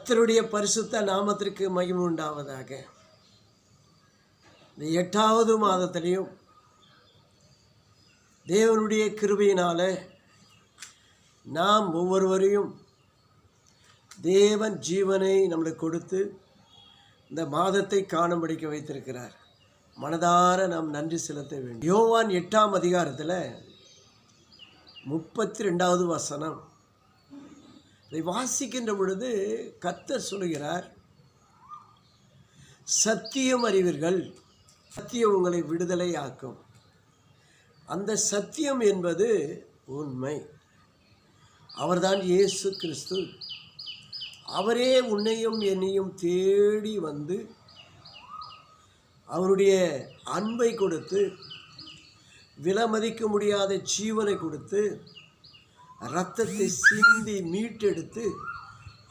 கர்த்தருடைய பரிசுத்த நாமத்திற்கு மகிமை உண்டாவதாக. இந்த 8வது மாதத்திலையும் தேவனுடைய கிருபையினால நாம் ஒவ்வொருவரையும் தேவன் ஜீவனை நம்மளுக்கு கொடுத்து இந்த மாதத்தை காணும்படிக்க வைத்திருக்கிறார். மனதார நாம் நன்றி செலுத்த வேண்டும். யோவான் 8ஆம் அதிகாரத்தில் 32வது வசனம் இதை வாசிக்கின்ற பொழுது கர்த்தர் சொல்கிறார், சத்தியம் அறிவீர்கள், சத்தியம் உங்களை விடுதலை ஆக்கும். அந்த சத்தியம் என்பது உண்மை. அவர்தான் இயேசு கிறிஸ்து. அவரே உன்னையும் என்னையும் தேடி வந்து அவருடைய அன்பை கொடுத்து, விலைமதிக்க முடியாத ஜீவனை கொடுத்து, இரத்தத்தை சிந்தி மீட்டெடுத்து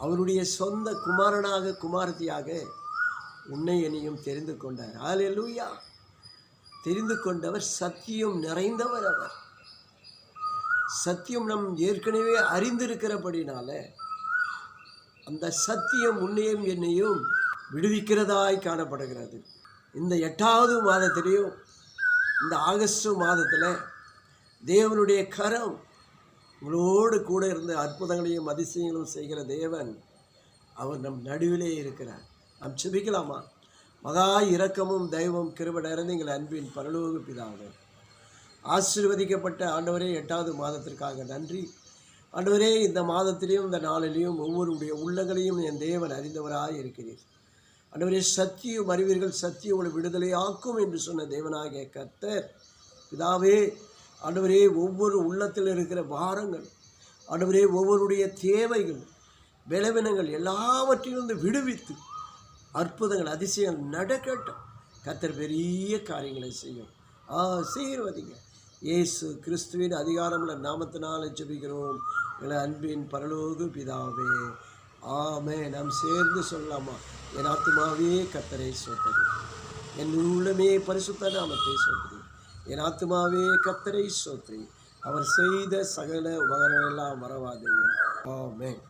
அவருடைய சொந்த குமாரனாக குமாரத்தியாக உன்னை என்னையும் தெரிந்து கொண்டார். ஹல்லேலூயா! தெரிந்து கொண்டவர், சத்தியம் நிறைந்தவர். அவர் சத்தியம் நம் ஏற்கனவே அறிந்திருக்கிறபடினால அந்த சத்தியம் உன்னையும் என்னையும் விடுவிக்கிறதாய் காணப்படுகிறது. இந்த 8வது மாதத்திலையும் இந்த ஆகஸ்ட் மாதத்தில் தேவனுடைய கரம் உங்களோடு கூட இருந்த அற்புதங்களையும் அதிசயங்களும் செய்கிற தேவன் அவர் நம் நடுவிலே இருக்கிறார். நாம் செபிக்கலாமா? மகா இரக்கமும் தெய்வம் கிருபை நிறைந்த எங்கள் அன்பின் பரலோக பிதாவே, ஆசீர்வதிக்கப்பட்ட ஆண்டவரே, 8வது மாதத்திற்காக நன்றி ஆண்டவரே. இந்த மாதத்திலையும் இந்த நாளிலையும் ஒவ்வொருடைய உள்ளங்களையும் என் தேவன் அறிந்தவராக இருக்கிறீர் ஆண்டவரே. சத்தியம் அறிவீர்கள், சத்தியம் உங்களை விடுதலை ஆக்கும் என்று சொன்ன தேவனாகிய கர்த்தர் பிதாவே, ஆண்டவரே, ஒவ்வொரு உள்ளத்தில் இருக்கிற பாரங்கள் ஆண்டவரே, ஒவ்வொருடைய தேவைகள் பலவீனங்கள் எல்லாவற்றிலிருந்து விடுவித்து அற்புதங்கள் அதிசயங்கள் நடக்கட்டும். கர்த்தர் பெரிய காரியங்களை செய்யும். ஆசீர்வதிங்க. இயேசு கிறிஸ்துவின் அதிகாரமுள்ள நாமத்தினால ஜெபிக்கிறோம் எங்கள் அன்பின் பரலோக பிதாவே, ஆமென். நாம் சேர்ந்து சொல்லலாமா? என் ஆத்துமாவே கர்த்தரை ஸ்தோத்திரி, என் உள்ளமே பரிசுத்த நாமத்தை ஸ்தோத்திரி. என் ஆத்துமாவே கர்த்தரை ஸ்தோத்திரி, அவர் செய்த சகல உபகாரங்கள் எல்லாம் மறவாதீர்கள். ஆமென்.